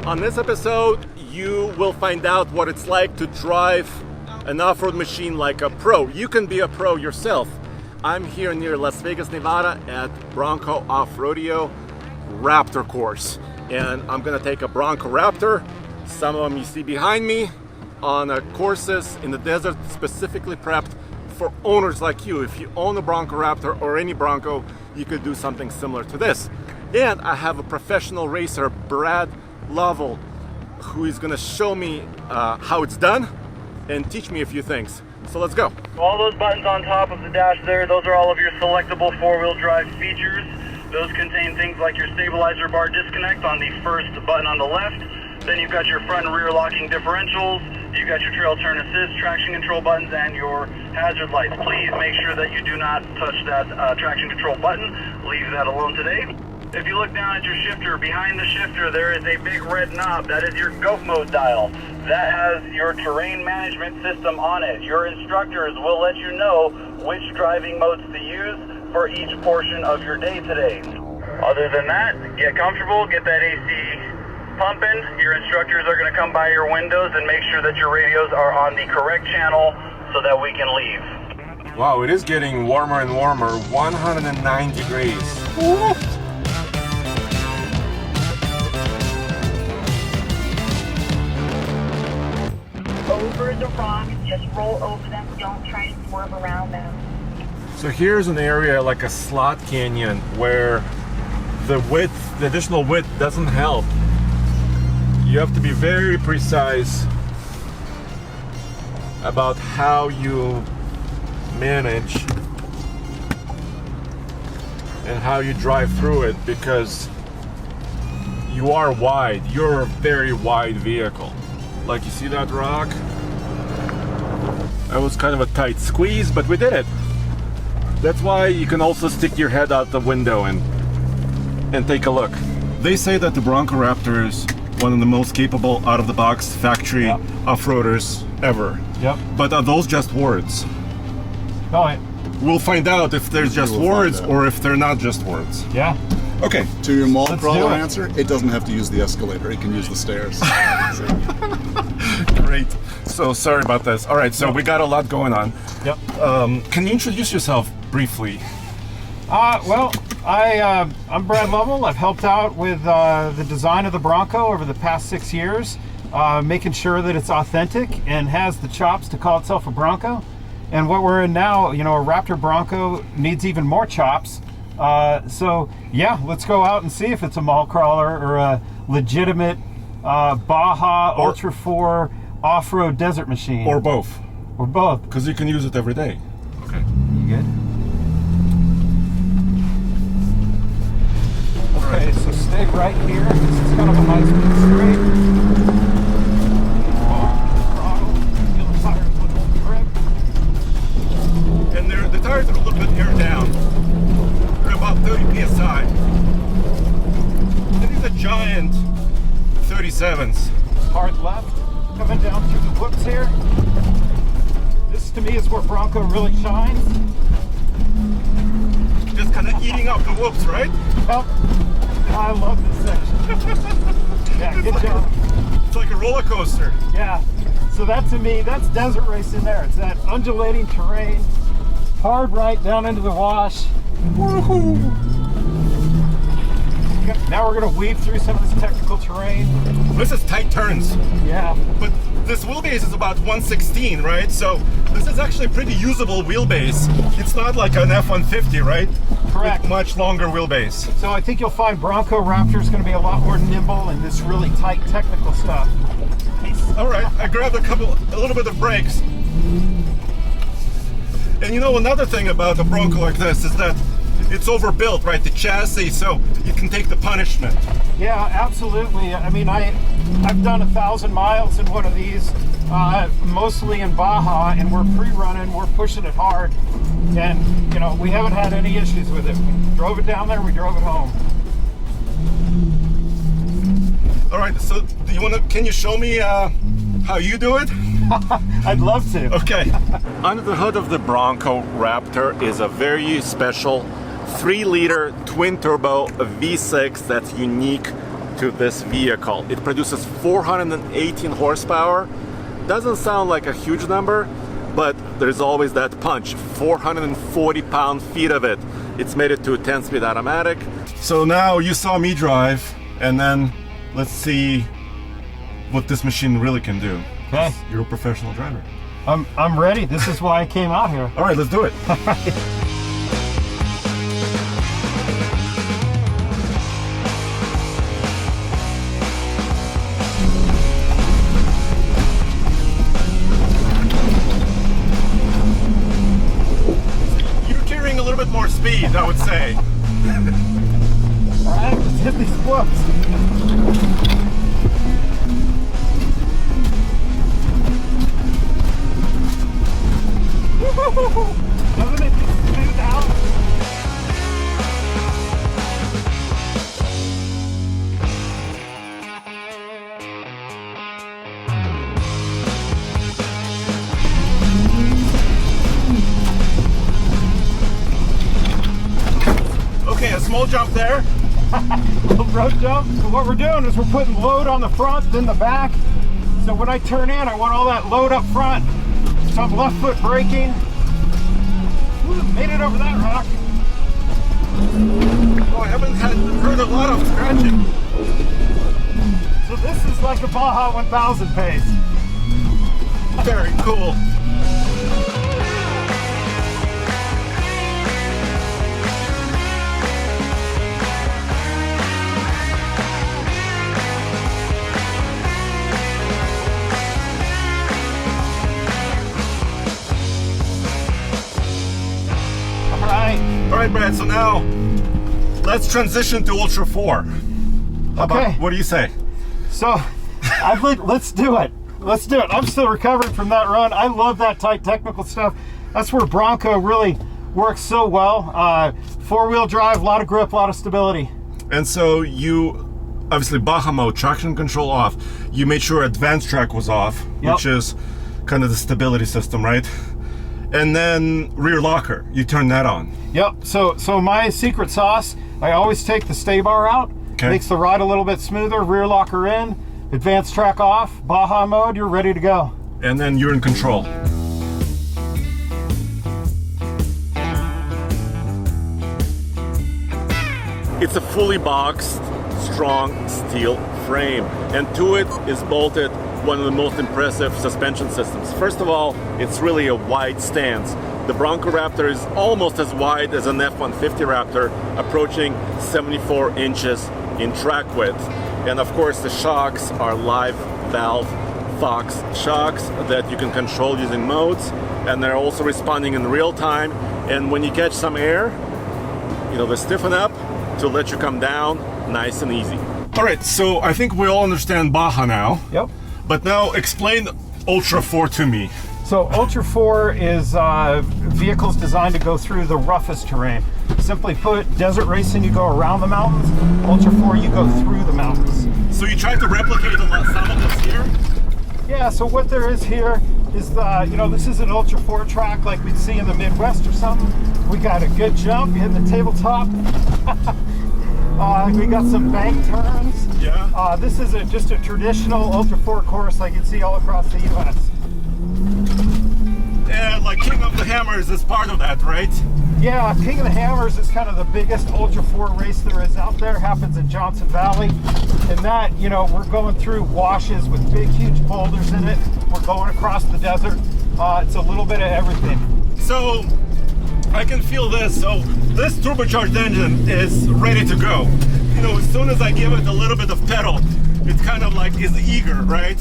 On this episode, you will find out what it's like to drive an off-road machine like a pro. You can be a pro yourself. I'm here near Las Vegas, Nevada at Bronco Off-Rodeo Raptor course. And I'm gonna take a Bronco Raptor, some of them you see behind me, on courses in the desert specifically prepped for owners like you. If you own a Bronco Raptor or any Bronco, you could do something similar to this. And I have a professional racer, Brad Lovell, who is gonna show me how it's done and teach me a few things. So let's go. All those buttons on top of the dash there, those are all of your selectable four-wheel drive features. Those contain things like your stabilizer bar disconnect on the first button on the left. Then you've got your front and rear locking differentials. You've got your trail turn assist, traction control buttons, and your hazard lights. Please make sure that you do not touch that traction control button. Leave that alone today. If you look down at your shifter, behind the shifter there is a big red knob. That is your GOAT mode dial. That has your terrain management system on it. Your instructors will let you know which driving modes to use for each portion of your day today. Other than that, get comfortable, get that AC pumping. Your instructors are going to come by your windows and make sure that your radios are on the correct channel so that we can leave. Wow, it is getting warmer and warmer, 109 degrees. Woo! Over the rocks, just roll over them, don't try to swerve around them. So here's an area like a slot canyon where the additional width doesn't help. You have to be very precise about how you manage and how you drive through it, because you are wide. You're a very wide vehicle. Like, you see that rock? That was kind of a tight squeeze, but we did it. That's why you can also stick your head out the window and take a look. They say that the Bronco Raptor is one of the most capable out-of-the-box factory off-roaders ever. Yep. But are those just words? Oh, We'll find out if they're just words or if they're not just words. yeah. Okay. To your mall Let's crawler do it. answer, it doesn't have to use the escalator. It can use the stairs. Great. So sorry about this. All right, so we got a lot going on. Yep. Can you introduce yourself briefly? I'm Brad Lovell. I've helped out with the design of the Bronco over the past 6 years, making sure that it's authentic and has the chops to call itself a Bronco. And what we're in now, a Raptor Bronco needs even more chops. So yeah, let's go out and see if it's a mall crawler or a legitimate Baja Ultra 4 off-road desert machine. Or both. Or both. Because you can use it every day. Okay. You good? Okay, so stay right here. This is kind of a high-speed straight. Throttle. Feel the tires with the grip. And the tires are a little bit air down. They're about 30 psi. And these are giant 37s. Hard left. Coming down through the whoops here. This to me is where Bronco really shines. Just kind of eating up the whoops, right? Oh, I love this section. Yeah, good job. It's like a roller coaster. Yeah. So that to me, that's desert racing there. It's that undulating terrain, hard right down into the wash. Woohoo! Now we're gonna weave through some of this technical terrain. This is tight turns. Yeah. But this wheelbase is about 116, right? So this is actually a pretty usable wheelbase. It's not like an F-150, right? Correct. With much longer wheelbase. So I think you'll find Bronco Raptor is gonna be a lot more nimble in this really tight technical stuff. All right, I grabbed a little bit of brakes. And another thing about a Bronco like this is that it's overbuilt, right? The chassis, so you can take the punishment. Yeah, absolutely. I mean, I've done 1,000 miles in one of these, mostly in Baja, and we're pre-running, we're pushing it hard, and we haven't had any issues with it. We drove it down there, we drove it home. All right, so can you show me how you do it? I'd love to. Okay. Under the hood of the Bronco Raptor is a very special 3-liter twin-turbo V6 that's unique to this vehicle. It produces 418 horsepower. Doesn't sound like a huge number, but there's always that punch. 440 pound-feet of it. It's made it to a 10-speed automatic. So now you saw me drive, and then let's see what this machine really can do. Okay. You're a professional driver. I'm ready. This is why I came out here. All right, let's do it. You're carrying a little bit more speed, I would say. All right, let's hit these whoops. Doesn't it just smooth out? Okay, a small jump there. Little road jump. So what we're doing is we're putting load on the front, then the back. So when I turn in, I want all that load up front. So I'm left foot braking. Ooh, made it over that rock. Oh, I haven't heard a lot of scratching. So this is like a Baja 1000 pace. Very cool. All right, Brad, so now let's transition to Ultra 4. How about, what do you say? So let's do it. Let's do it. I'm still recovering from that run. I love that tight technical stuff. That's where Bronco really works so well. Four-wheel drive, a lot of grip, a lot of stability. And so you, obviously Baja mode, traction control off. You made sure advanced track was off, which is kind of the stability system, right? And then rear locker, you turn that on. Yep, so my secret sauce, I always take the stay bar out. Okay. Makes the ride a little bit smoother, rear locker in, advanced track off, Baja mode, you're ready to go. And then you're in control. It's a fully boxed, strong steel frame, and to it is bolted one of the most impressive suspension systems. First of all, it's really a wide stance. The Bronco Raptor is almost as wide as an F-150 Raptor, approaching 74 inches in track width. And of course, the shocks are live valve Fox shocks that you can control using modes, and they're also responding in real time. And when you catch some air, you know, they stiffen up to let you come down nice and easy. All right, so I think we all understand Baja now. Yep. But now explain Ultra 4 to me. So Ultra 4 is vehicles designed to go through the roughest terrain. Simply put, desert racing, you go around the mountains. Ultra 4, you go through the mountains. So you try to replicate some of this here? Yeah, so what there is here is this is an Ultra 4 track like we'd see in the Midwest or something. We got a good jump, you hit the tabletop. We got some bank turns. Yeah. This is just a traditional Ultra 4 course like you'd see all across the U.S. And like King of the Hammers is part of that, right? Yeah, King of the Hammers is kind of the biggest Ultra 4 race there is out there. Happens in Johnson Valley. And that, we're going through washes with big, huge boulders in it. We're going across the desert. It's a little bit of everything. So I can feel this. So this turbocharged engine is ready to go. As soon as I give it a little bit of pedal, it's kind of like is eager, right?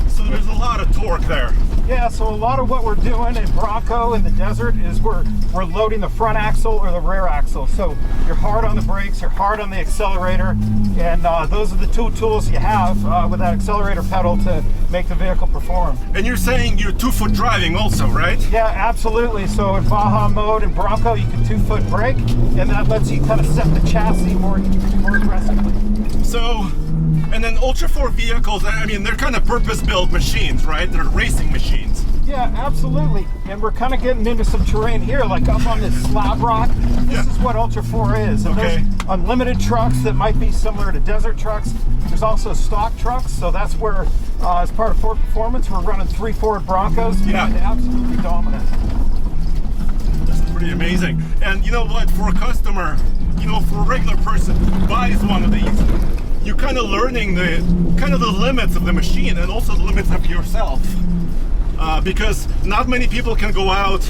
So there's a lot of torque there. Yeah, so a lot of what we're doing in Bronco in the desert is we're loading the front axle or the rear axle. So you're hard on the brakes, you're hard on the accelerator, and those are the two tools you have with that accelerator pedal to make the vehicle perform. And you're saying you're 2-foot driving also, right? Yeah, absolutely. So in Baja mode and Bronco, you can 2-foot brake, and that lets you kind of set the chassis more aggressively. So, and then Ultra 4 vehicles, I mean, they're kind of purpose-built machines, right? They're racing machines. Yeah, absolutely. And we're kind of getting into some terrain here, like up on this slab rock. This is what Ultra 4 is. And Okay. there's unlimited trucks that might be similar to desert trucks. There's also stock trucks, so that's where, as part of Ford Performance, we're running 3 Ford Broncos. Yeah. And absolutely dominant. This is pretty amazing. And you know what? For a customer, you know, for a regular person who buys one of these, you're kind of learning the limits of the machine and also the limits of yourself. Because not many people can go out,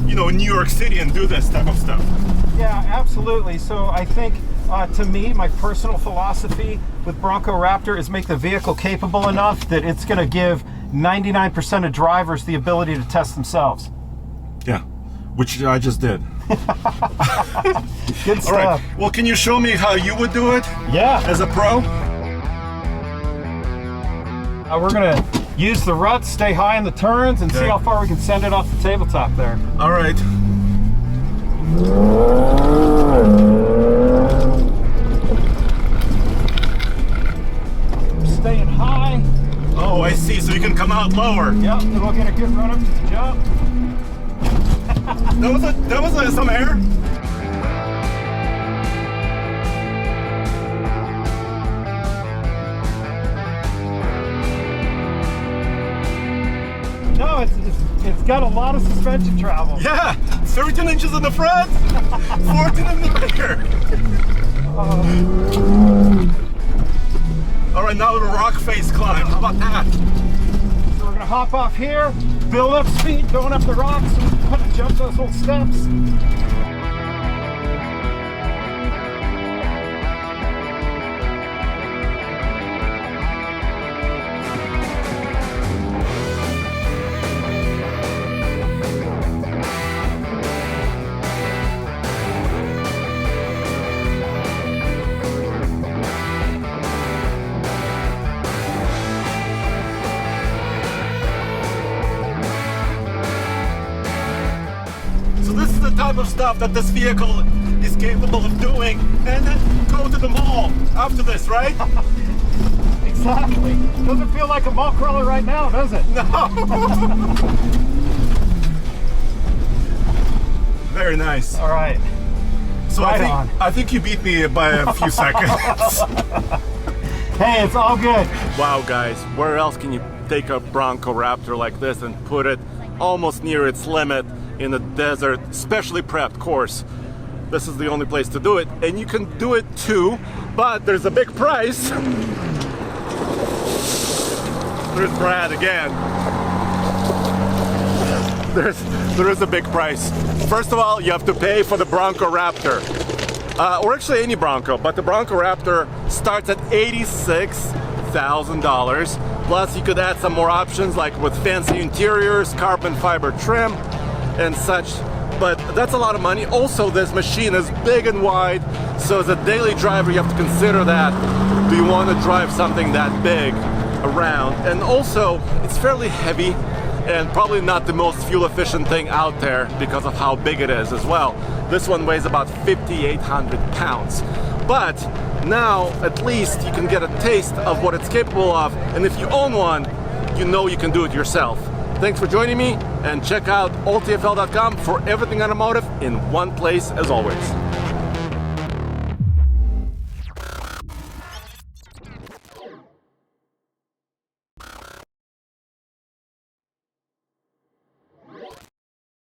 you know, in New York City and do this type of stuff. Yeah, absolutely. So I think, to me, my personal philosophy with Bronco Raptor is make the vehicle capable enough that it's going to give 99% of drivers the ability to test themselves. Yeah, which I just did. Good All stuff. right. Well, can you show me how you would do it Yeah. as a pro? We're going to use the ruts, stay high in the turns, and see Okay. how far we can send it off the tabletop there. All right. Staying high. Oh, I see. So you can come out lower. Yep, and we'll get a good run up to the jump. That was some air. No, it's got a lot of suspension travel. Yeah, 13 inches in the front, 14 in the rear. All right, now the rock face climb. How about that? So we're gonna hop off here, build up speed, going up the rocks, and jump those little steps. So this is the type of stuff that this vehicle is capable of doing, and then go to the mall after this, right? Exactly. Doesn't feel like a mall crawler right now, does it? Very nice. All right. So Right on. I think you beat me by a few seconds. Hey, it's all good. Wow, guys, where else can you take a Bronco Raptor like this and put it almost near its limit in a desert, specially prepped course? This is the only place to do it, and you can do it too, but there's a big price. There's Brad again. There is a big price. First of all, you have to pay for the Bronco Raptor. Or actually any Bronco, but the Bronco Raptor starts at $86,000. Plus you could add some more options like with fancy interiors, carbon fiber trim, and such. But that's a lot of money. Also, this machine is big and wide, so as a daily driver you have to consider that. Do you want to drive something that big around? And also, it's fairly heavy and probably not the most fuel efficient thing out there because of how big it is as well. This one weighs about 5,800 pounds. But now at least you can get a taste of what it's capable of, and if you own one, you know you can do it yourself. Thanks for joining me, and check out alltfl.com for everything automotive in one place as always.